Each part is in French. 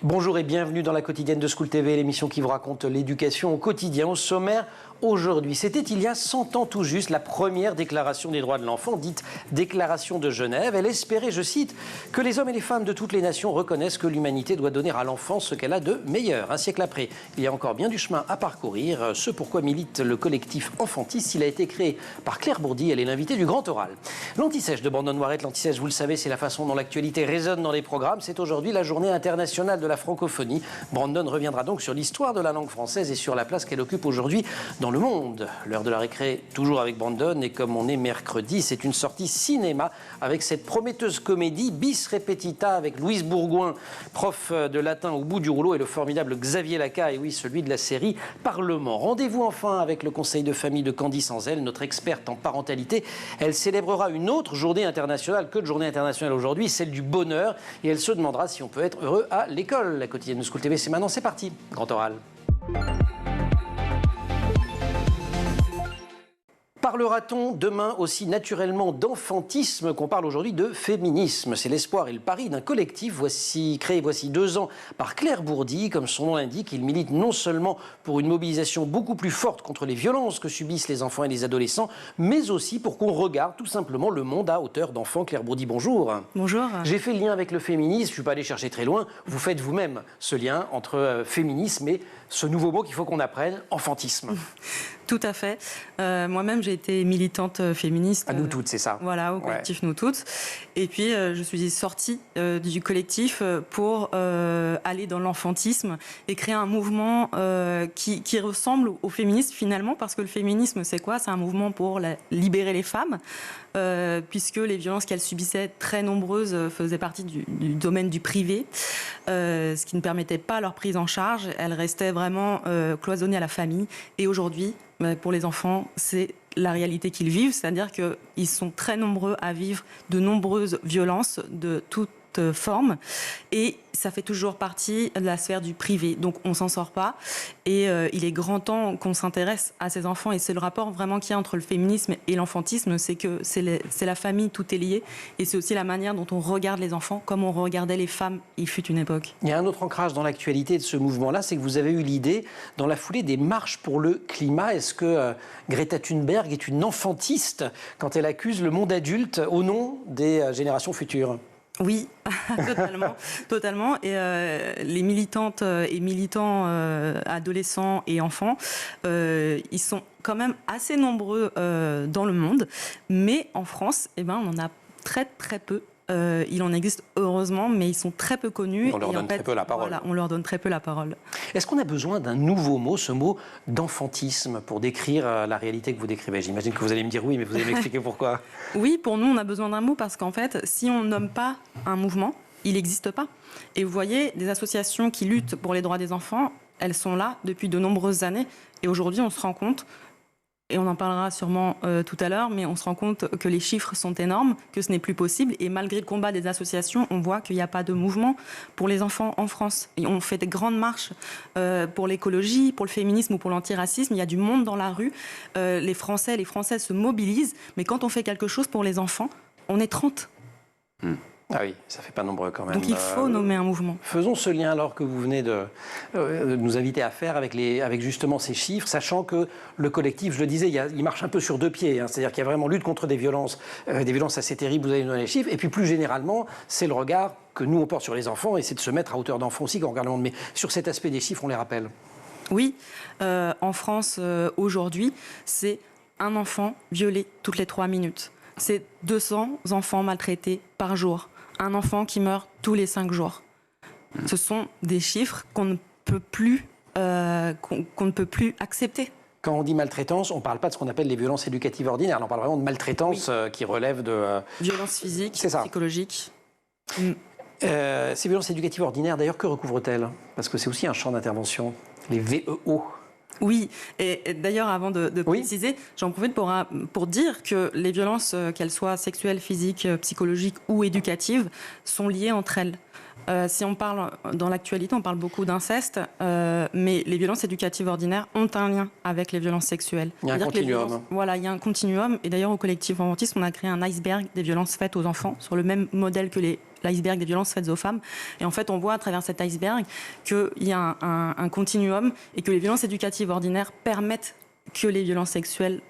Bonjour et bienvenue dans la quotidienne de School TV, l'émission qui vous raconte l'éducation au quotidien. Au sommaire, aujourd'hui, c'était il y a 100 ans tout juste, la première déclaration des droits de l'enfant, dite déclaration de Genève. Elle espérait, je cite, que les hommes et les femmes de toutes les nations reconnaissent que l'humanité doit donner à l'enfant ce qu'elle a de meilleur. Un siècle après, il y a encore bien du chemin à parcourir, ce pourquoi milite le collectif Enfantis. Il a été créé par Claire Bourdi, elle est l'invitée du Grand Oral. L'Anti-Sèche de Brandon Noiret, l'Anti-Sèche, vous le savez, c'est la façon dont l'actualité résonne dans les programmes. C'est aujourd'hui la journée internationale de la francophonie. Brandon reviendra donc sur l'histoire de la langue française et sur la place qu'elle occupe aujourd'hui dans le monde. L'heure de la récré, toujours avec Brandon, et comme on est mercredi, c'est une sortie cinéma avec cette prometteuse comédie Bis Repetita avec Louise Bourgoin, prof de latin au bout du rouleau, et le formidable Xavier Lacaille, oui, celui de la série Parlement. Rendez-vous enfin avec le conseil de famille de Candice Anzel, notre experte en parentalité. Elle célébrera une autre journée internationale que de journée internationale aujourd'hui, celle du bonheur, et elle se demandera si on peut être heureux à l'école. La quotidienne de School TV, c'est maintenant, c'est parti. Grand Oral. Parlera-t-on demain aussi naturellement d'enfantisme qu'on parle aujourd'hui de féminisme? C'est l'espoir et le pari d'un collectif créé voici 2 ans par Claire Bourdi. Comme son nom l'indique, il milite non seulement pour une mobilisation beaucoup plus forte contre les violences que subissent les enfants et les adolescents, mais aussi pour qu'on regarde tout simplement le monde à hauteur d'enfants. Claire Bourdi, bonjour. Bonjour. J'ai fait le lien avec le féminisme, je ne suis pas allé chercher très loin. Vous faites vous-même ce lien entre féminisme et ce nouveau mot qu'il faut qu'on apprenne, enfantisme. Tout à fait. Moi-même, j'ai été militante féministe. À nous toutes, c'est ça. Voilà, au collectif Nous Toutes. Et puis, je suis sortie du collectif pour aller dans l'enfantisme et créer un mouvement qui ressemble au féminisme finalement, parce que le féminisme, c'est quoi? C'est un mouvement pour libérer les femmes, puisque les violences qu'elles subissaient, très nombreuses, faisaient partie du domaine du privé, ce qui ne permettait pas leur prise en charge. Elles restaient vraiment cloisonnées à la famille. Et aujourd'hui, pour les enfants, c'est la réalité qu'ils vivent, c'est-à-dire qu'ils sont très nombreux à vivre de nombreuses violences de toutes formes, et ça fait toujours partie de la sphère du privé, donc on s'en sort pas, et il est grand temps qu'on s'intéresse à ces enfants, et c'est le rapport vraiment qu'il y a entre le féminisme et l'enfantisme, c'est que c'est la famille, tout est lié, et c'est aussi la manière dont on regarde les enfants, comme on regardait les femmes, il fut une époque. Il y a un autre ancrage dans l'actualité de ce mouvement-là, c'est que vous avez eu l'idée, dans la foulée des marches pour le climat. Est-ce que Greta Thunberg est une enfantiste quand elle accuse le monde adulte au nom des générations futures? Oui, totalement. Et les militantes et militants adolescents et enfants, ils sont quand même assez nombreux dans le monde. Mais en France, on en a très très peu. Il en existe heureusement, mais ils sont très peu connus. On leur donne très peu la parole. Voilà, on leur donne très peu la parole. Est-ce qu'on a besoin d'un nouveau mot, ce mot d'enfantisme, pour décrire la réalité que vous décrivez? J'imagine que vous allez me dire oui, mais vous allez m'expliquer pourquoi. Oui, pour nous, on a besoin d'un mot parce qu'en fait, si on nomme pas un mouvement, il n'existe pas. Et vous voyez, des associations qui luttent pour les droits des enfants, elles sont là depuis de nombreuses années. Et aujourd'hui, on se rend compte, et on en parlera sûrement tout à l'heure, mais on se rend compte que les chiffres sont énormes, que ce n'est plus possible. Et malgré le combat des associations, on voit qu'il n'y a pas de mouvement pour les enfants en France. Et on fait des grandes marches pour l'écologie, pour le féminisme ou pour l'antiracisme. Il y a du monde dans la rue. Les Français, les Françaises se mobilisent. Mais quand on fait quelque chose pour les enfants, on est 30. Ah oui, ça fait pas nombreux quand même. Donc il faut nommer un mouvement. Faisons ce lien alors que vous venez de nous inviter à faire avec justement ces chiffres, sachant que le collectif, je le disais, il marche un peu sur 2 pieds. C'est-à-dire qu'il y a vraiment lutte contre des violences assez terribles, vous avez donné les chiffres, et puis plus généralement, c'est le regard que nous on porte sur les enfants, et c'est de se mettre à hauteur d'enfants aussi quand on regarde le monde. Mais sur cet aspect des chiffres, on les rappelle. Oui, en France aujourd'hui, c'est un enfant violé toutes les 3 minutes. C'est 200 enfants maltraités par jour. Un enfant qui meurt tous les 5 jours. Ce sont des chiffres qu'on ne peut plus, accepter. Quand on dit maltraitance, on ne parle pas de ce qu'on appelle les violences éducatives ordinaires. On parle vraiment de maltraitance qui relève de... Violences physiques, psychologiques. Ces violences éducatives ordinaires, d'ailleurs, que recouvrent-elles? Parce que c'est aussi un champ d'intervention. Les VEO. Oui, et d'ailleurs, avant de préciser, j'en profite pour dire que les violences, qu'elles soient sexuelles, physiques, psychologiques ou éducatives, sont liées entre elles. Si on parle, dans l'actualité, on parle beaucoup d'inceste, mais les violences éducatives ordinaires ont un lien avec les violences sexuelles. Il y a un continuum. Voilà, il y a un continuum. Et d'ailleurs, au collectif Enfantisme, on a créé un iceberg des violences faites aux enfants, sur le même modèle que les l'iceberg des violences faites aux femmes. Et en fait, on voit à travers cet iceberg qu'il y a un continuum et que les violences éducatives ordinaires permettent que les violences sexuelles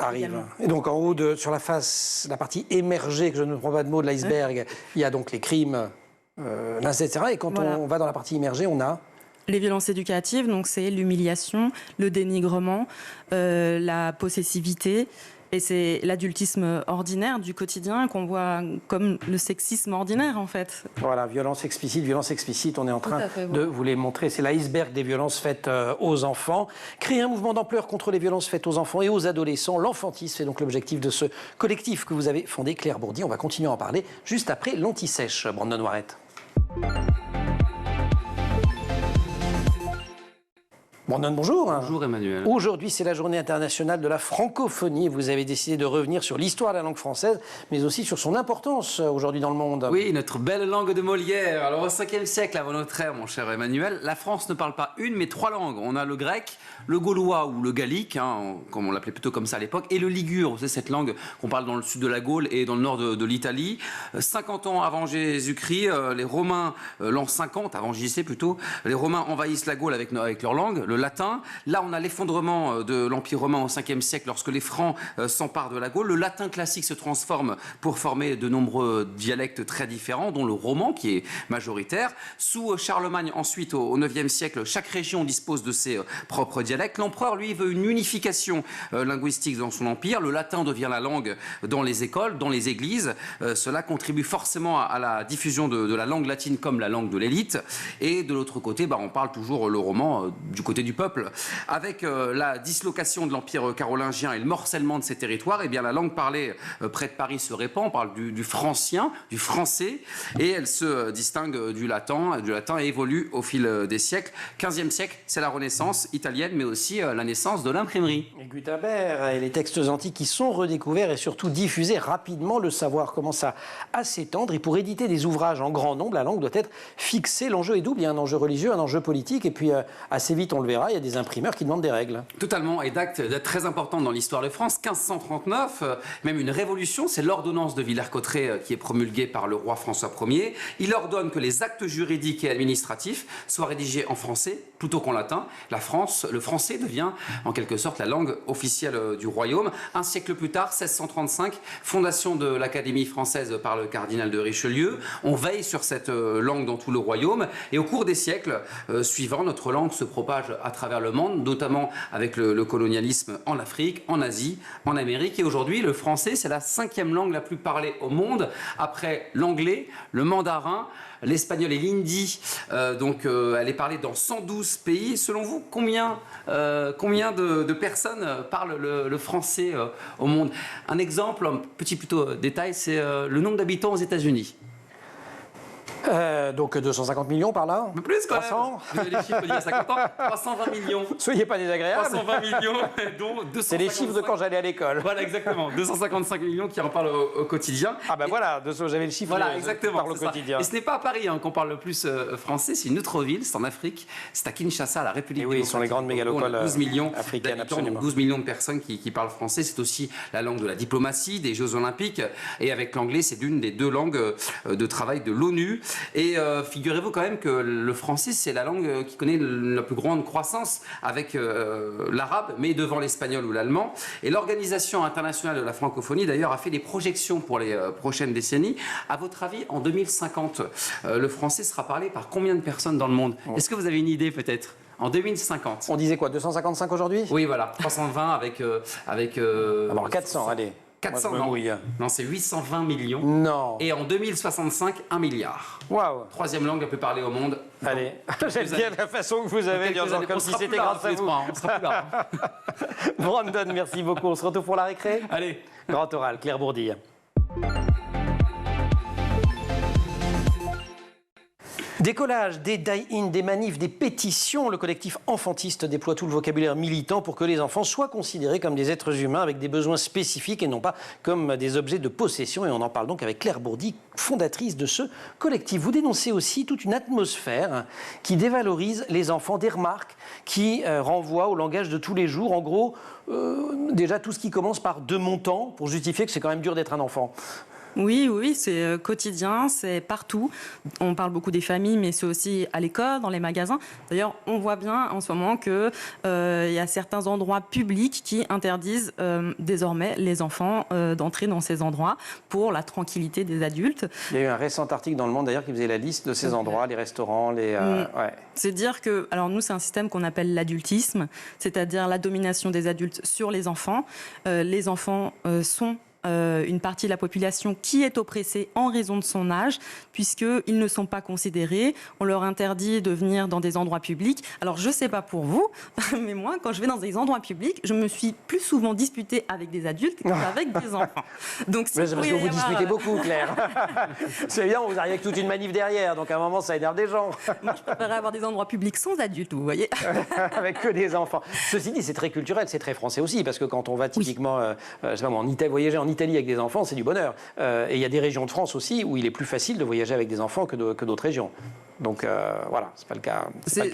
arrive. Et donc en haut, sur la face, la partie émergée, que je ne prends pas de mot, de l'iceberg, il y a donc les crimes, l'inceste, etc. Et quand on va dans la partie immergée, on a... Les violences éducatives, donc c'est l'humiliation, le dénigrement, la possessivité. Et c'est l'adultisme ordinaire du quotidien qu'on voit comme le sexisme ordinaire, en fait. Voilà, violence explicite, on est en train de vous les montrer. C'est l'iceberg des violences faites aux enfants. Créer un mouvement d'ampleur contre les violences faites aux enfants et aux adolescents. L'enfantisme, c'est donc l'objectif de ce collectif que vous avez fondé, Claire Bourdi. On va continuer à en parler juste après l'anti-sèche, Brandon Warrett. Brandon, bonjour. Bonjour Emmanuel. Aujourd'hui, c'est la journée internationale de la francophonie. Vous avez décidé de revenir sur l'histoire de la langue française, mais aussi sur son importance aujourd'hui dans le monde. Oui, notre belle langue de Molière. Alors au 5e siècle avant notre ère, mon cher Emmanuel, la France ne parle pas une, mais 3 langues. On a le grec, le gaulois ou le gallique, comme on l'appelait plutôt comme ça à l'époque, et le ligure. C'est cette langue qu'on parle dans le sud de la Gaule et dans le nord de l'Italie. 50 ans avant Jésus-Christ, les Romains, l'an 50, avant JC plutôt, les Romains envahissent la Gaule avec leur langue, le latin. Là, on a l'effondrement de l'Empire romain au 5e siècle lorsque les Francs s'emparent de la Gaule. Le latin classique se transforme pour former de nombreux dialectes très différents, dont le roman qui est majoritaire. Sous Charlemagne, ensuite, au 9e siècle, chaque région dispose de ses propres dialectes. L'empereur, lui, veut une unification linguistique dans son empire. Le latin devient la langue dans les écoles, dans les églises. Cela contribue forcément à la diffusion de la langue latine comme la langue de l'élite. Et de l'autre côté, on parle toujours le roman du côté du peuple. Avec la dislocation de l'Empire carolingien et le morcellement de ces territoires, la langue parlée près de Paris se répand. On parle du francien, du français, et elle se distingue du latin et évolue au fil des siècles. 15e siècle, c'est la Renaissance italienne, mais aussi la naissance de l'imprimerie. Et Gutenberg et les textes antiques qui sont redécouverts et surtout diffusés rapidement, le savoir commence à s'étendre. Et pour éditer des ouvrages en grand nombre, la langue doit être fixée. L'enjeu est double, il y a un enjeu religieux, un enjeu politique, et puis assez vite, on le verra, il y a des imprimeurs qui demandent des règles. Totalement, et d'actes très importants dans l'histoire de France. 1539, même une révolution, c'est l'ordonnance de Villers-Cotterêts qui est promulguée par le roi François Ier. Il ordonne que les actes juridiques et administratifs soient rédigés en français plutôt qu'en latin. Le français devient en quelque sorte la langue officielle du royaume. Un siècle plus tard, 1635, fondation de l'Académie française par le cardinal de Richelieu. On veille sur cette langue dans tout le royaume, et au cours des siècles suivants, notre langue se propage à travers le monde, notamment avec le colonialisme en Afrique, en Asie, en Amérique. Et aujourd'hui, le français, c'est la 5e langue la plus parlée au monde, après l'anglais, le mandarin, l'espagnol et l'hindi. Elle est parlée dans 112 pays. Selon vous, combien de personnes parlent le français au monde? Un exemple, un petit plutôt détail, c'est le nombre d'habitants aux États-Unis. Donc 250 millions par là. Plus quand 300. même. Vous avez les chiffres d'il y a 50 ans. 320 millions. Soyez pas désagréable. 320 millions, dont 255. C'est les chiffres de quand j'allais à l'école. Voilà, exactement. 255 millions qui en parlent au quotidien. Ah voilà, j'avais le chiffre. Voilà, exactement. Parle au quotidien. Et ce n'est pas à Paris qu'on parle le plus français, c'est une autre ville, c'est en Afrique. C'est à Kinshasa, la République démocratique. Oui, ils sont les grandes mégalopoles 12 millions africaines, absolument. 12 millions de personnes qui parlent français. C'est aussi la langue de la diplomatie, des Jeux Olympiques. Et avec l'anglais, c'est l'une des 2 langues de travail de l'ONU. Et figurez-vous quand même que le français, c'est la langue qui connaît la plus grande croissance avec l'arabe, mais devant l'espagnol ou l'allemand. Et l'Organisation internationale de la francophonie, d'ailleurs, a fait des projections pour les prochaines décennies. À votre avis, en 2050, le français sera parlé par combien de personnes dans le monde? Est-ce que vous avez une idée peut-être? En 2050. On disait quoi, 255 aujourd'hui? Oui, voilà, 320 avec alors 400, allez. 400, non, c'est 820 millions. Non. Et en 2065, 1 milliard. Waouh. 3e langue la plus parlée au monde. Allez, j'aime bien la façon que vous avez de dire ça, comme si c'était grâce à vous. On sera plus là. Brandon, merci beaucoup. On se retrouve pour la récré. Allez. Grand oral, Claire Bourdi. Décollage, des die-in, des manifs, des pétitions. Le collectif enfantiste déploie tout le vocabulaire militant pour que les enfants soient considérés comme des êtres humains avec des besoins spécifiques et non pas comme des objets de possession. Et on en parle donc avec Claire Bourdi, fondatrice de ce collectif. Vous dénoncez aussi toute une atmosphère qui dévalorise les enfants, des remarques qui renvoient au langage de tous les jours. En gros, déjà tout ce qui commence par de mon temps pour justifier que c'est quand même dur d'être un enfant. Oui, c'est quotidien, c'est partout. On parle beaucoup des familles, mais c'est aussi à l'école, dans les magasins. D'ailleurs, on voit bien en ce moment qu'il y a certains endroits publics qui interdisent désormais les enfants d'entrer dans ces endroits pour la tranquillité des adultes. Il y a eu un récent article dans Le Monde d'ailleurs qui faisait la liste de ces endroits, les restaurants, les... ouais. C'est dire que, alors nous, c'est un système qu'on appelle l'adultisme, c'est-à-dire la domination des adultes sur les enfants. Les enfants sont une partie de la population qui est oppressée en raison de son âge, puisqu'ils ne sont pas considérés. On leur interdit de venir dans des endroits publics. Alors, je ne sais pas pour vous, mais moi, quand je vais dans des endroits publics, je me suis plus souvent disputée avec des adultes qu'avec des enfants. Donc, c'est parce que vous disputez beaucoup, Claire. C'est bien, vous arrivez avec toute une manif derrière, donc à un moment, ça énerve des gens. Moi, je préférerais avoir des endroits publics sans adultes, vous voyez. Avec que des enfants. Ceci dit, c'est très culturel, c'est très français aussi, parce que quand on va typiquement, je sais pas moi, en Italie, voyager en Italie avec des enfants, c'est du bonheur. Et il y a des régions de France aussi où il est plus facile de voyager avec des enfants que d'autres régions. Donc voilà, c'est pas le cas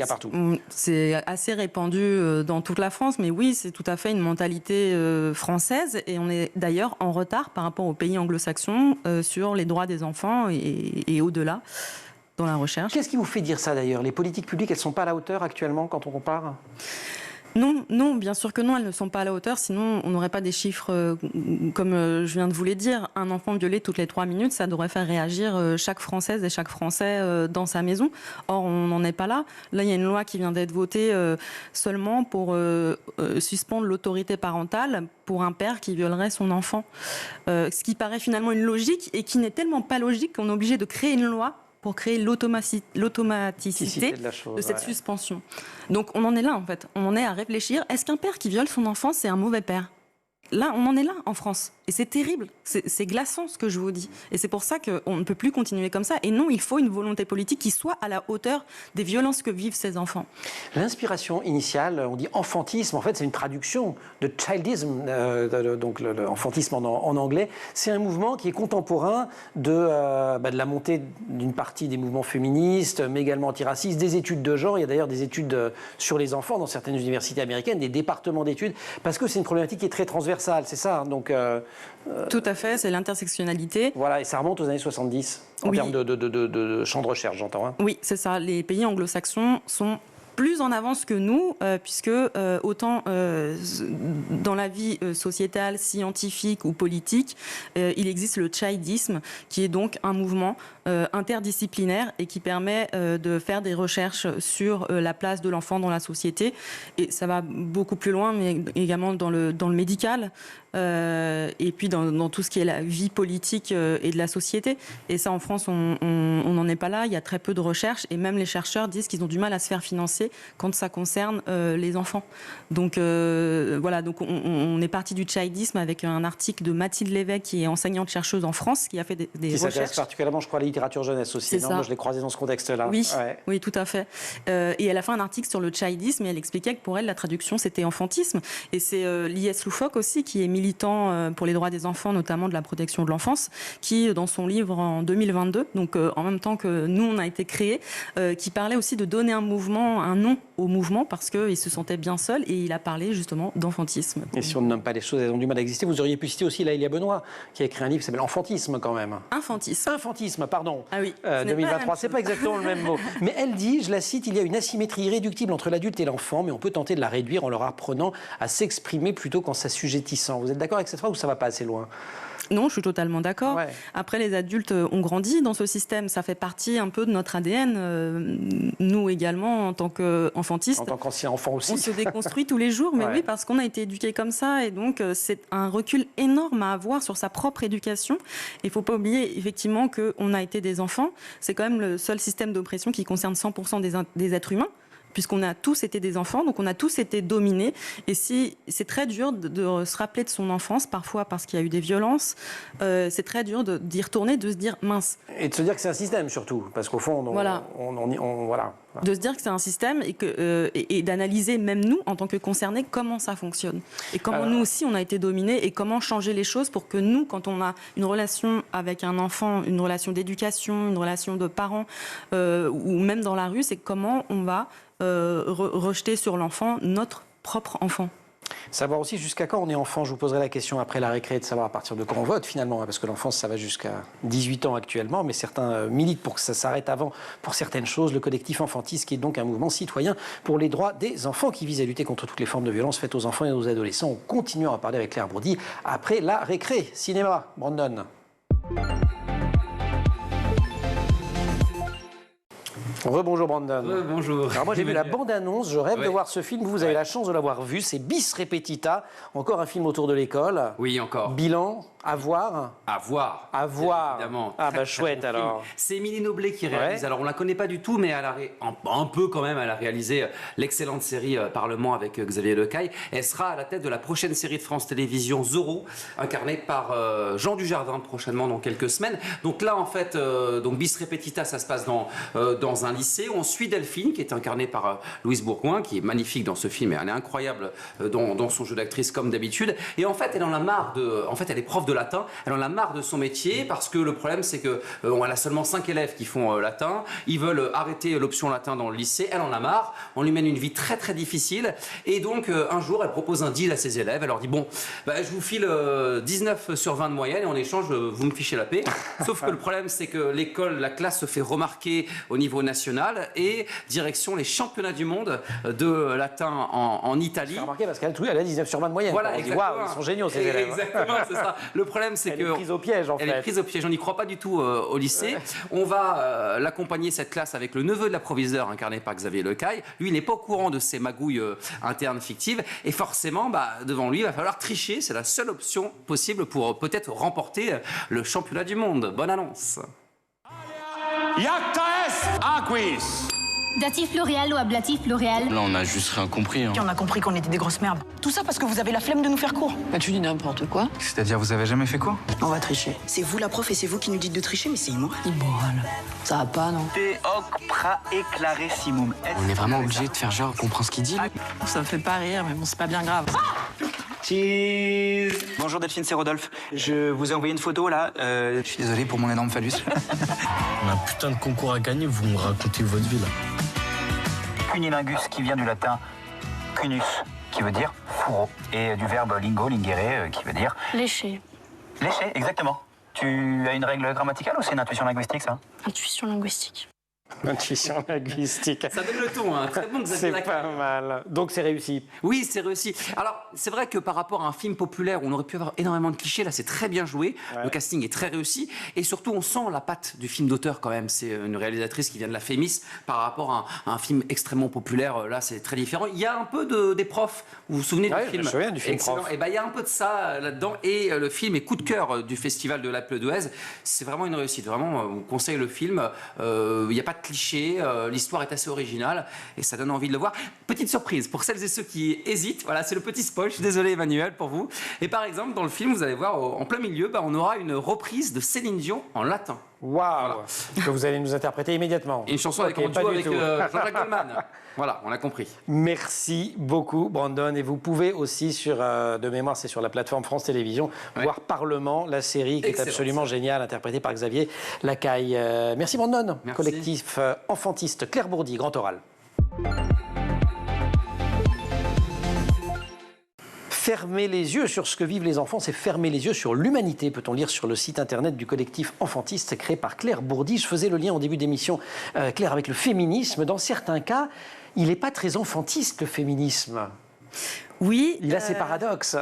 partout. C'est assez répandu dans toute la France, mais oui, c'est tout à fait une mentalité française. Et on est d'ailleurs en retard par rapport aux pays anglo-saxons sur les droits des enfants et au-delà dans la recherche. Qu'est-ce qui vous fait dire ça d'ailleurs? Les politiques publiques, elles ne sont pas à la hauteur actuellement quand on compare? Non, bien sûr que non, elles ne sont pas à la hauteur, sinon on n'aurait pas des chiffres comme je viens de vous les dire. Un enfant violé toutes les 3 minutes, ça devrait faire réagir chaque Française et chaque Français dans sa maison. Or, on n'en est pas là. Là, il y a une loi qui vient d'être votée seulement pour suspendre l'autorité parentale pour un père qui violerait son enfant. Ce qui paraît finalement une logique et qui n'est tellement pas logique qu'on est obligé de créer une loi pour créer l'automaticité de cette suspension. Donc on en est là en fait, on en est à réfléchir, est-ce qu'un père qui viole son enfant c'est un mauvais père? Là, on en est là en France. Et c'est terrible, c'est glaçant ce que je vous dis. Et c'est pour ça qu'on ne peut plus continuer comme ça. Et non, il faut une volonté politique qui soit à la hauteur des violences que vivent ces enfants. L'inspiration initiale, on dit enfantisme, en fait c'est une traduction de childism, donc l'enfantisme en anglais. C'est un mouvement qui est contemporain de la montée d'une partie des mouvements féministes, mais également antiracistes, des études de genre. Il y a d'ailleurs des études sur les enfants dans certaines universités américaines, des départements d'études, parce que c'est une problématique qui est très transversale. C'est ça, donc... Tout à fait, c'est l'intersectionnalité. Voilà, et ça remonte aux années 70, en termes de champ de recherche, j'entends. Hein. Oui, c'est ça. Les pays anglo-saxons sont plus en avance que nous, puisque autant dans la vie sociétale, scientifique ou politique, il existe le childisme, qui est donc un mouvement interdisciplinaire et qui permet de faire des recherches sur la place de l'enfant dans la société. Et ça va beaucoup plus loin, mais également dans le médical, et puis dans tout ce qui est la vie politique et de la société. Et ça, en France, on n'en est pas là. Il y a très peu de recherches, et même les chercheurs disent qu'ils ont du mal à se faire financer quand ça concerne les enfants. Donc voilà, donc on est parti du childisme avec un article de Mathilde Lévesque, qui est enseignante-chercheuse en France, qui a fait des recherches. Qui s'intéresse particulièrement, je crois, à la littérature jeunesse aussi. Non, moi, je l'ai croisée dans ce contexte-là. Oui, ouais. Oui, tout à fait. Et elle a fait un article sur le childisme, et elle expliquait que pour elle, la traduction, c'était enfantisme. Et c'est Lies Loufoque aussi, qui est militant pour les droits des enfants, notamment de la protection de l'enfance, qui, dans son livre en 2022, donc en même temps que nous, on a été créés, qui parlait aussi de donner un nom au mouvement, parce qu'il se sentait bien seul, et il a parlé justement d'enfantisme. Et si on ne nomme pas les choses, elles ont du mal à exister. Vous auriez pu citer aussi Laëlia Benoît, qui a écrit un livre qui s'appelle Enfantisme quand même. Infantisme, pardon. Ah oui. 2023, c'est pas exactement le même mot. Mais elle dit, je la cite, il y a une asymétrie irréductible entre l'adulte et l'enfant, mais on peut tenter de la réduire en leur apprenant à s'exprimer plutôt qu'en s'assujettissant. Vous êtes d'accord avec cette phrase ou ça va pas assez loin? Non, je suis totalement d'accord. Ouais. Après, les adultes ont grandi dans ce système. Ça fait partie un peu de notre ADN. Nous également, en tant qu'enfantistes. En tant qu'ancien enfant aussi. On se déconstruit tous les jours, mais oui, parce qu'on a été éduqués comme ça. Et donc, c'est un recul énorme à avoir sur sa propre éducation. Il ne faut pas oublier, effectivement, qu'on a été des enfants. C'est quand même le seul système d'oppression qui concerne 100% des êtres humains, puisqu'on a tous été des enfants, donc on a tous été dominés. Et c'est très dur de se rappeler de son enfance, parfois parce qu'il y a eu des violences. C'est très dur d'y retourner, de se dire mince. Et de se dire que c'est un système surtout, parce qu'au fond, voilà. De se dire que c'est un système et d'analyser, même nous, en tant que concernés, comment ça fonctionne. Et comment nous aussi, on a été dominés, et comment changer les choses pour que nous, quand on a une relation avec un enfant, une relation d'éducation, une relation de parents, ou même dans la rue, c'est comment on va rejeter sur l'enfant notre propre enfant. Savoir aussi jusqu'à quand on est enfant. Je vous poserai la question après la récré de savoir à partir de quand on vote finalement, parce que l'enfance ça va jusqu'à 18 ans actuellement, mais certains militent pour que ça s'arrête avant pour certaines choses. Le collectif Enfantis, qui est donc un mouvement citoyen pour les droits des enfants qui vise à lutter contre toutes les formes de violence faites aux enfants et aux adolescents. On continue à parler avec Claire Bourdi après la récré. Cinéma, Brandon. Rebonjour Brandon. Bonjour. Alors moi j'ai vu la bande-annonce, je rêve de voir ce film, vous avez la chance de l'avoir vu, c'est Bis Repetita, encore un film autour de l'école. Oui, encore. Bilan, à voir. À voir. À voir. Évidemment. Ah bah chouette alors. C'est Émilie Noblet qui réalise. Ouais. Alors on la connaît pas du tout, mais elle a un peu quand même, elle a réalisé l'excellente série Parlement avec Xavier Lecaille. Elle sera à la tête de la prochaine série de France Télévisions Zorro, incarnée par Jean Dujardin prochainement dans quelques semaines. Donc là en fait, donc Bis Repetita, ça se passe dans un lycée. On suit Delphine qui est incarnée par Louise Bourgoin, qui est magnifique dans ce film et elle est incroyable dans son jeu d'actrice comme d'habitude. Et en fait elle en a marre elle est prof de latin, elle en a marre de son métier parce que le problème c'est que elle a seulement 5 élèves qui font latin, ils veulent arrêter l'option latin dans le lycée, elle en a marre, on lui mène une vie très très difficile et donc un jour elle propose un deal à ses élèves, elle leur dit bon je vous file 19 sur 20 de moyenne et en échange vous me fichez la paix. Sauf que le problème c'est que la classe se fait remarquer au niveau national et direction les championnats du monde de latin en Italie. J'ai remarqué parce qu'elle a 19 sur 20 de moyenne. Voilà, on dit, exactement. waouh, ils sont géniaux ces élèves. Exactement, c'est ça. Le problème, c'est Elle est prise au piège, en fait. Elle est prise au piège. On n'y croit pas du tout au lycée. On va l'accompagner, cette classe, avec le neveu de la proviseure, incarné par Xavier Lecaille. Lui, il n'est pas au courant de ces magouilles internes fictives. Et forcément, devant lui, il va falloir tricher. C'est la seule option possible pour peut-être remporter le championnat du monde. Bonne annonce. Iacta est aquis. Datif pluriel ou ablatif pluriel? Là, on a juste rien compris. Hein. On a compris qu'on était des grosses merdes. Tout ça parce que vous avez la flemme de nous faire cours. Bah, tu dis n'importe quoi. C'est-à-dire, vous avez jamais fait quoi? On va tricher. C'est vous la prof et c'est vous qui nous dites de tricher, mais c'est immoral. Immoral. Ça va pas, non? Te hoc pra eclaressimum. On est vraiment obligé de faire genre qu'on comprend ce qu'il dit, lui. Ça me fait pas rire, mais bon, c'est pas bien grave. Cheese. Bonjour Delphine, c'est Rodolphe. Je vous ai envoyé une photo là. Je suis désolé pour mon énorme phallus. On a un putain de concours à gagner, vous me racontez votre vie là. Cunilingus qui vient du latin cunus, qui veut dire fourreau, et du verbe lingo, lingere, qui veut dire Lécher. lécher, exactement. Tu as une règle grammaticale ou c'est une intuition linguistique ça? Intuition linguistique. Intuition linguistique. Ça donne le ton, hein. Très bon Xavier C'est Lecaille. pas mal. Donc c'est réussi. Oui, c'est réussi. Alors, c'est vrai que par rapport à un film populaire où on aurait pu avoir énormément de clichés, là, c'est très bien joué. Ouais. Le casting est très réussi. Et surtout, on sent la patte du film d'auteur quand même. C'est une réalisatrice qui vient de la Fémis par rapport à un film extrêmement populaire. Là, c'est très différent. Il y a un peu des profs. Vous vous souvenez Ouais, du film? je me souviens du film Excellent. Prof. Et il y a un peu de ça là-dedans. Et le film est coup de cœur du festival de l'Alpe d'Huez. C'est vraiment une réussite. Vraiment, on vous conseille le film. Il n'y a pas de clichés. L'histoire est assez originale et ça donne envie de le voir. Petite surprise pour celles et ceux qui hésitent, voilà, c'est le petit spoil, je suis désolé Emmanuel pour vous. Et par exemple, dans le film, vous allez voir, en plein milieu, on aura une reprise de Céline Dion en latin. Waouh. Que vous allez nous interpréter immédiatement. Et une chanson Ok, avec, pas du avec tout. Jean-Jacques Goldman. Voilà, on a compris. Merci beaucoup, Brandon. Et vous pouvez aussi, de mémoire, c'est sur la plateforme France Télévisions, voir Parlement, la série qui est absolument géniale, interprétée par Xavier Lecaille. Merci, Brandon. Merci. Collectif enfantiste Claire Bourdi, Grand Oral. Fermer les yeux sur ce que vivent les enfants, c'est fermer les yeux sur l'humanité, peut-on lire sur le site internet du collectif enfantiste créé par Claire Bourdi. Je faisais le lien en début d'émission, Claire, avec le féminisme. Dans certains cas, il n'est pas très enfantiste, le féminisme. Oui. Il a ses paradoxes.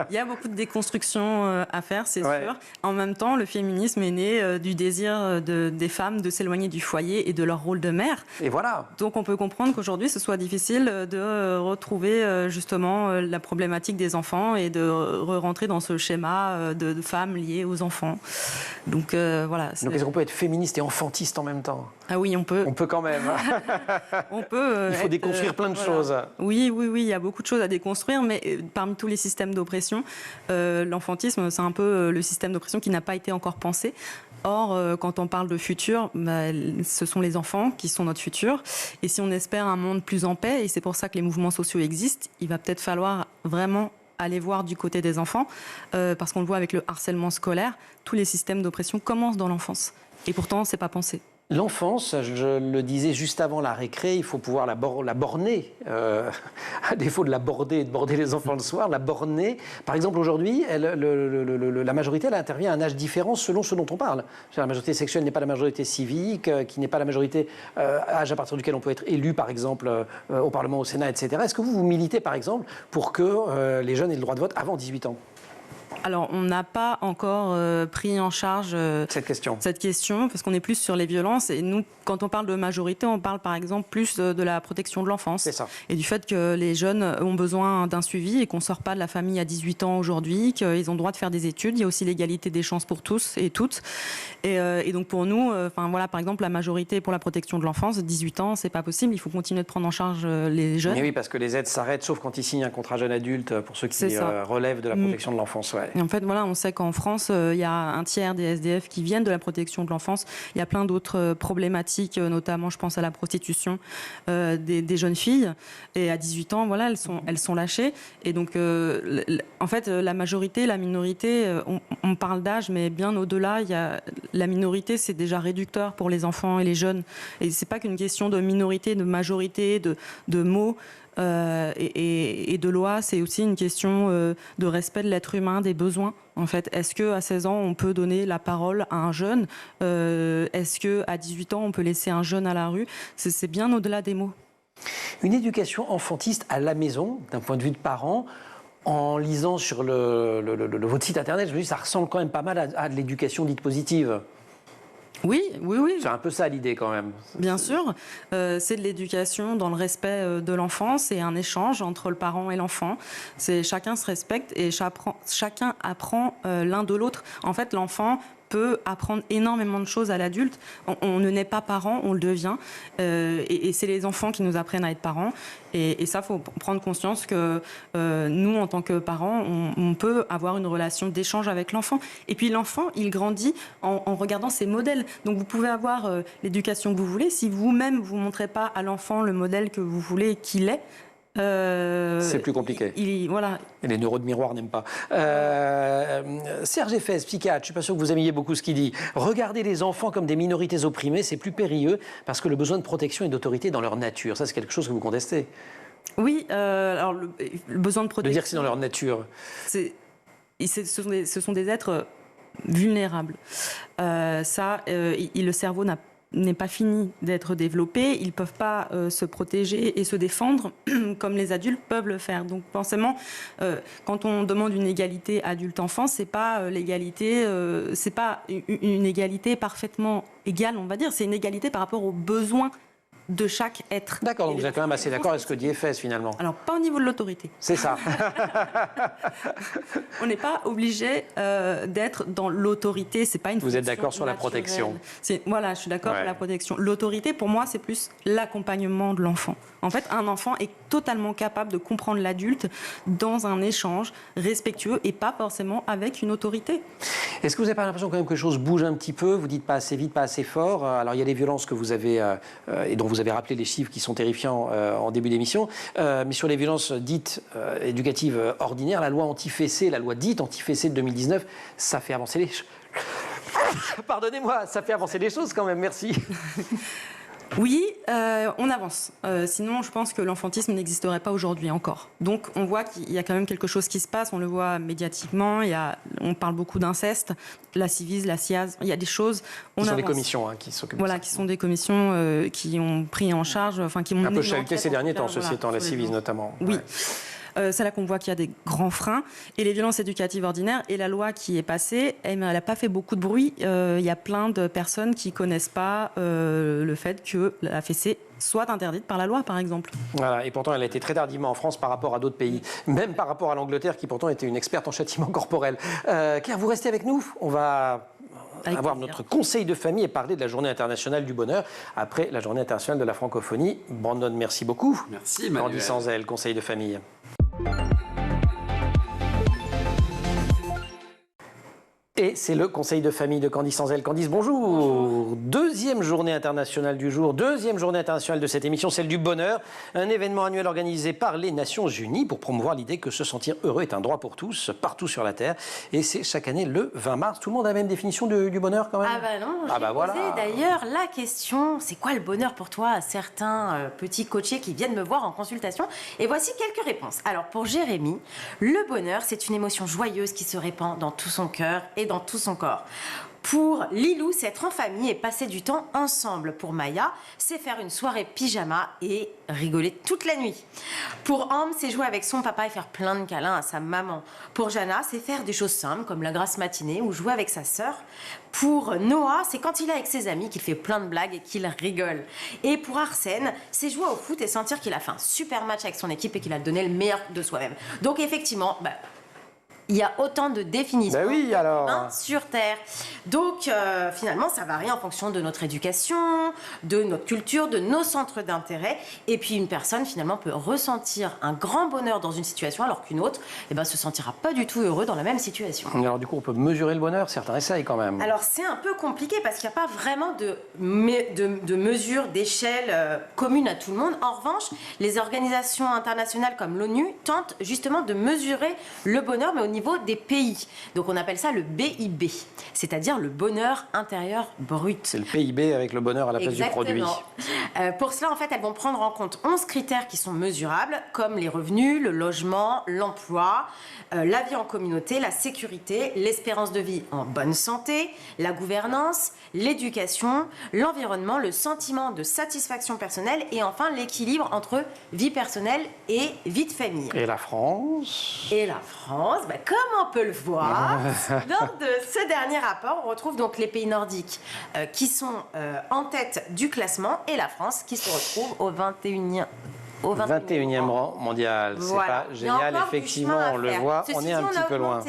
Il y a beaucoup de déconstruction à faire, c'est Ouais. sûr. En même temps, le féminisme est né du désir des femmes de s'éloigner du foyer et de leur rôle de mère. Et voilà. Donc on peut comprendre qu'aujourd'hui, ce soit difficile de retrouver justement la problématique des enfants et de rentrer dans ce schéma de femmes liées aux enfants. Donc voilà. Donc est-ce qu'on peut être féministe et enfantiste en même temps? Ah oui, on peut. On peut quand même. On peut. Il faut déconstruire plein de choses. Oui, il y a beaucoup de choses à déconstruire, mais parmi tous les systèmes d'oppression, l'enfantisme, c'est un peu le système d'oppression qui n'a pas été encore pensé. Or, quand on parle de futur, ce sont les enfants qui sont notre futur. Et si on espère un monde plus en paix, et c'est pour ça que les mouvements sociaux existent, il va peut-être falloir vraiment aller voir du côté des enfants, parce qu'on le voit avec le harcèlement scolaire, tous les systèmes d'oppression commencent dans l'enfance. Et pourtant, c'est pas pensé. L'enfance, je le disais juste avant la récré, il faut pouvoir la borner, à défaut de la border et de border les enfants le soir, la borner. Par exemple, aujourd'hui, la majorité, elle intervient à un âge différent selon ce dont on parle. La majorité sexuelle n'est pas la majorité civique, qui n'est pas la majorité âge à partir duquel on peut être élu, par exemple, au Parlement, au Sénat, etc. Est-ce que vous militez, par exemple, pour que les jeunes aient le droit de vote avant 18 ans ? Alors, on n'a pas encore pris en charge cette question, parce qu'on est plus sur les violences. Et nous, quand on parle de majorité, on parle par exemple plus de la protection de l'enfance. C'est ça. Et du fait que les jeunes ont besoin d'un suivi et qu'on ne sort pas de la famille à 18 ans aujourd'hui, qu'ils ont le droit de faire des études. Il y a aussi l'égalité des chances pour tous et toutes. Et donc pour nous, par exemple, la majorité pour la protection de l'enfance, 18 ans, c'est pas possible. Il faut continuer de prendre en charge les jeunes. Mais oui, parce que les aides s'arrêtent, sauf quand ils signent un contrat jeune adulte, pour ceux qui relèvent de la protection de l'enfance. Ouais. Et en fait, on sait qu'en France, il y a un tiers des SDF qui viennent de la protection de l'enfance. Il y a plein d'autres problématiques, notamment, je pense à la prostitution des jeunes filles. Et à 18 ans, elles sont lâchées. Et donc, en fait, la majorité, la minorité, on parle d'âge, mais bien au-delà, la minorité, c'est déjà réducteur pour les enfants et les jeunes. Et c'est pas qu'une question de minorité, de majorité, de mots. Et de loi, c'est aussi une question de respect de l'être humain, des besoins. En fait, est-ce qu'à 16 ans, on peut donner la parole à un jeune ? Est-ce qu'à 18 ans, on peut laisser un jeune à la rue ? C'est bien au-delà des mots. Une éducation enfantiste à la maison, d'un point de vue de parents, en lisant sur votre site internet, je me dis que ça ressemble quand même pas mal à de l'éducation dite positive. Oui. C'est un peu ça l'idée quand même. Bien sûr, c'est de l'éducation dans le respect de l'enfant, c'est un échange entre le parent et l'enfant. Chacun se respecte et chacun apprend l'un de l'autre. En fait, l'enfant peut apprendre énormément de choses à l'adulte. On ne naît pas parent, on le devient. Et c'est les enfants qui nous apprennent à être parents. Et ça, il faut prendre conscience que nous, en tant que parents, on peut avoir une relation d'échange avec l'enfant. Et puis l'enfant, il grandit en regardant ses modèles. Donc vous pouvez avoir l'éducation que vous voulez. Si vous-même, vous ne montrez pas à l'enfant le modèle que vous voulez qu'il ait, c'est plus compliqué. Voilà. Et les neurones de miroir n'aiment pas. Serge Effès, psychiatre, je ne suis pas sûr que vous aimiez beaucoup ce qu'il dit. Regarder les enfants comme des minorités opprimées, c'est plus périlleux parce que le besoin de protection et d'autorité est dans leur nature. Ça, c'est quelque chose que vous contestez. Oui, alors le besoin de protection... De dire que c'est dans leur nature. Ce sont des êtres vulnérables. Le cerveau n'est pas fini d'être développé, ils ne peuvent pas se protéger et se défendre comme les adultes peuvent le faire. Donc forcément, quand on demande une égalité adulte-enfant, c'est pas l'égalité, c'est pas une égalité parfaitement égale, on va dire, c'est une égalité par rapport aux besoins de chaque être. D'accord, donc vous êtes quand même assez d'accord avec ce que dit Effès finalement. Alors, pas au niveau de l'autorité. C'est ça. On n'est pas obligé d'être dans l'autorité, c'est pas une Vous êtes d'accord sur naturelle. La protection. Voilà, je suis d'accord sur la protection. L'autorité, pour moi, c'est plus l'accompagnement de l'enfant. En fait, un enfant est totalement capable de comprendre l'adulte dans un échange respectueux et pas forcément avec une autorité. Est-ce que vous n'avez pas l'impression quand même que les choses bougent un petit peu ? Vous dites pas assez vite, pas assez fort. Alors, il y a les violences que vous avez, et dont vous avez rappelé les chiffres qui sont terrifiants en début d'émission. Mais sur les violences dites éducatives ordinaires, la loi anti-fessée, la loi dite anti-fessée de 2019, ça fait avancer les choses. Pardonnez-moi, ça fait avancer les choses quand même, merci. Oui, on avance. Sinon, je pense que l'enfantisme n'existerait pas aujourd'hui encore. Donc, on voit qu'il y a quand même quelque chose qui se passe. On le voit médiatiquement. On parle beaucoup d'inceste, la Civis, la CIAZ. Il y a des choses. Ce sont des commissions qui s'occupent de ça. Qui sont des commissions qui ont pris en charge, qui ont un peu chahuté ces derniers temps, ceci étant, la Civis notamment. Oui. Ouais. C'est là qu'on voit qu'il y a des grands freins. Et les violences éducatives ordinaires, et la loi qui est passée, elle n'a pas fait beaucoup de bruit. Il y a plein de personnes qui ne connaissent pas le fait que la fessée soit interdite par la loi, par exemple. Voilà, et pourtant, elle a été très tardivement en France par rapport à d'autres pays, même par rapport à l'Angleterre, qui pourtant était une experte en châtiment corporel. Claire, vous restez avec nous. On va avoir notre conseil de famille et parler de la Journée internationale du bonheur après la Journée internationale de la francophonie. Brandon, merci beaucoup. Merci, Manuel. Candy Sanzel, conseil de famille. Et c'est le conseil de famille de Candice Anzel. Candice, bonjour. Deuxième journée internationale du jour, deuxième journée internationale de cette émission, celle du bonheur. Un événement annuel organisé par les Nations Unies pour promouvoir l'idée que se sentir heureux est un droit pour tous, partout sur la Terre. Et c'est chaque année le 20 mars. Tout le monde a la même définition du bonheur quand même? Ah bah non, j'ai posé d'ailleurs la question, c'est quoi le bonheur pour toi à certains petits coachés qui viennent me voir en consultation? Et voici quelques réponses. Alors pour Jérémy, le bonheur c'est une émotion joyeuse qui se répand dans tout son cœur et dans tout son corps. Pour Lilou, c'est être en famille et passer du temps ensemble. Pour Maya, c'est faire une soirée pyjama et rigoler toute la nuit. Pour Ambre, c'est jouer avec son papa et faire plein de câlins à sa maman. Pour Jana, c'est faire des choses simples comme la grasse matinée ou jouer avec sa sœur. Pour Noah, c'est quand il est avec ses amis qu'il fait plein de blagues et qu'il rigole. Et pour Arsène, c'est jouer au foot et sentir qu'il a fait un super match avec son équipe et qu'il a donné le meilleur de soi-même. Donc effectivement, il y a autant de définitions sur Terre. Donc, finalement, ça varie en fonction de notre éducation, de notre culture, de nos centres d'intérêt. Et puis, une personne, finalement, peut ressentir un grand bonheur dans une situation, alors qu'une autre se sentira pas du tout heureux dans la même situation. Alors, du coup, on peut mesurer le bonheur? Certains essayent quand même. Alors, c'est un peu compliqué parce qu'il n'y a pas vraiment de mesure, d'échelle commune à tout le monde. En revanche, les organisations internationales comme l'ONU tentent justement de mesurer le bonheur, mais au niveau des pays. Donc on appelle ça le BIB, c'est-à-dire le bonheur intérieur brut. C'est le PIB avec le bonheur à la place du produit. Pour cela, en fait, elles vont prendre en compte 11 critères qui sont mesurables, comme les revenus, le logement, l'emploi, la vie en communauté, la sécurité, l'espérance de vie en bonne santé, la gouvernance, l'éducation, l'environnement, le sentiment de satisfaction personnelle et enfin l'équilibre entre vie personnelle et vie de famille. Et la France? Et la France, comme on peut le voir, dans ce dernier rapport, on retrouve donc les pays nordiques qui sont en tête du classement et la France qui se retrouve au 21e. Au 21e rang mondial. C'est pas génial, effectivement, on le voit, on est un petit peu loin.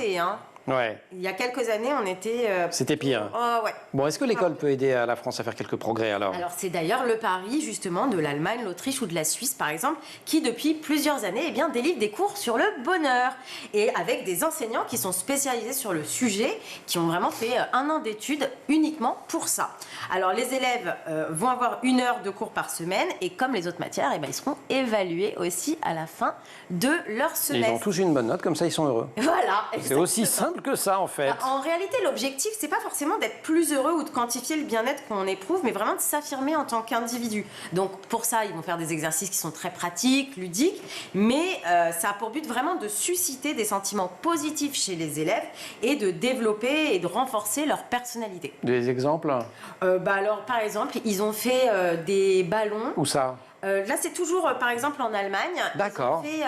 Ouais. Il y a quelques années, on était... C'était pire. Ouais. Bon, est-ce que l'école peut aider à la France à faire quelques progrès alors? Alors, c'est d'ailleurs le pari, justement, de l'Allemagne, l'Autriche ou de la Suisse, par exemple, qui, depuis plusieurs années, délivre des cours sur le bonheur. Et avec des enseignants qui sont spécialisés sur le sujet, qui ont vraiment fait 1 an d'études uniquement pour ça. Alors, les élèves vont avoir 1 heure de cours par semaine, et comme les autres matières, ils seront évalués aussi à la fin de leur semestre. Ils ont tous une bonne note, comme ça, ils sont heureux. Voilà. C'est aussi simple que ça, en fait. En réalité, l'objectif, c'est pas forcément d'être plus heureux ou de quantifier le bien-être qu'on éprouve, mais vraiment de s'affirmer en tant qu'individu. Donc, pour ça, ils vont faire des exercices qui sont très pratiques, ludiques, mais ça a pour but vraiment de susciter des sentiments positifs chez les élèves et de développer et de renforcer leur personnalité. Des exemples? Alors, par exemple, ils ont fait des ballons. Où ça? Là, c'est toujours, par exemple, en Allemagne. D'accord. Ils ont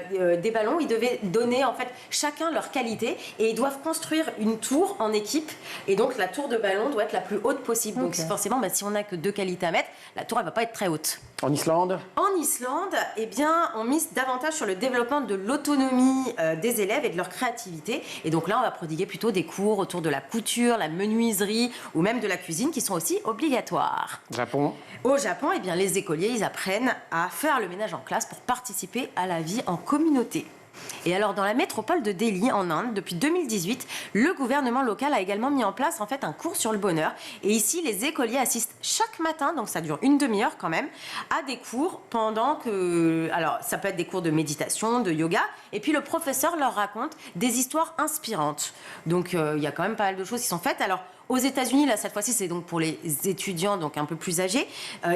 fait des ballons. Ils devaient donner, en fait, chacun leur qualité. Et ils doivent construire une tour en équipe. Et donc, la tour de ballon doit être la plus haute possible. Donc, forcément, si on n'a que 2 qualités à mettre, la tour, elle ne va pas être très haute. En Islande? En Islande, on mise davantage sur le développement de l'autonomie des élèves et de leur créativité. Et donc là, on va prodiguer plutôt des cours autour de la couture, la menuiserie ou même de la cuisine qui sont aussi obligatoires. Japon? Au Japon, les écoliers, ils apprennent à faire le ménage en classe pour participer à la vie en communauté. Et alors, dans la métropole de Delhi, en Inde, depuis 2018, le gouvernement local a également mis en place en fait un cours sur le bonheur. Et ici, les écoliers assistent chaque matin, donc ça dure 1 demi-heure quand même, à des cours pendant que... Alors, ça peut être des cours de méditation, de yoga, et puis le professeur leur raconte des histoires inspirantes. Donc, il y a quand même pas mal de choses qui sont faites. Alors, aux États-Unis, là, cette fois-ci, c'est donc pour les étudiants, donc un peu plus âgés.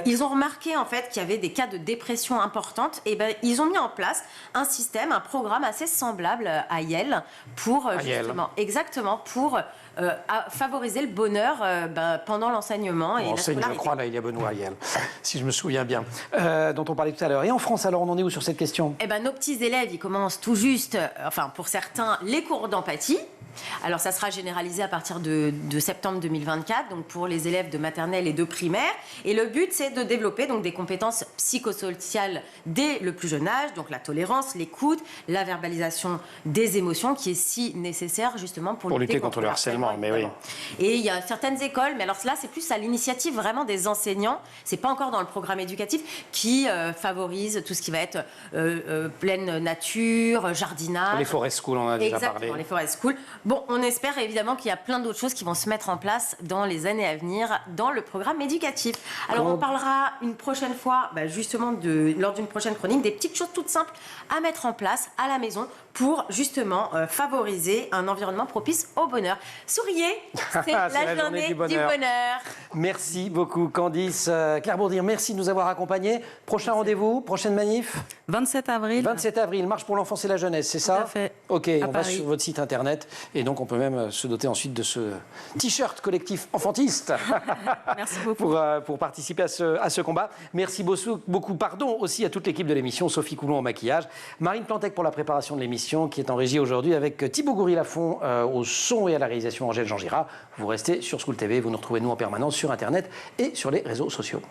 Ils ont remarqué, en fait, qu'il y avait des cas de dépression importante. Et ils ont mis en place un système, un programme assez semblable à Yale pour, justement, exactement, pour favoriser le bonheur pendant l'enseignement et la scolarité. Je crois, là, il y a Benoît à Yale, si je me souviens bien, dont on parlait tout à l'heure. Et en France, alors, on en est où sur cette question? Nos petits élèves, ils commencent tout juste, enfin, pour certains, les cours d'empathie. Alors, ça sera généralisé à partir de septembre 2024, donc pour les élèves de maternelle et de primaire. Et le but, c'est de développer donc des compétences psychosociales dès le plus jeune âge, donc la tolérance, l'écoute, la verbalisation des émotions, qui est si nécessaire justement pour lutter contre le harcèlement. Mais oui. Et il y a certaines écoles, mais alors là, c'est plus à l'initiative vraiment des enseignants. C'est pas encore dans le programme éducatif qui favorise tout ce qui va être pleine nature, jardinage. Les forest schools, on en a déjà parlé. Exactement, les forest schools. Bon, on espère évidemment qu'il y a plein d'autres choses qui vont se mettre en place dans les années à venir dans le programme éducatif. Alors on parlera une prochaine fois, justement, lors d'une prochaine chronique, des petites choses toutes simples à mettre en place à la maison pour justement favoriser un environnement propice au bonheur. Souriez, c'est la journée du bonheur. Merci beaucoup Candice. Claire Bourdir, merci de nous avoir accompagnés. Prochain rendez-vous, prochaine manif 27 avril. 27 avril, Marche pour l'enfance et la jeunesse, c'est ça? Tout à fait. Ok, on va Paris. sur votre site internet et donc on peut même se doter ensuite de ce t-shirt collectif enfantiste. Merci beaucoup. pour participer à ce combat. Merci beaucoup, pardon aussi à toute l'équipe de l'émission, Sophie Coulon au maquillage, Marine Plantec pour la préparation de l'émission qui est en régie aujourd'hui avec Thibaut Goury-Lafont au son et à la réalisation Angèle Jean-Girard. Vous restez sur School TV, vous nous retrouvez nous en permanence sur internet et sur les réseaux sociaux.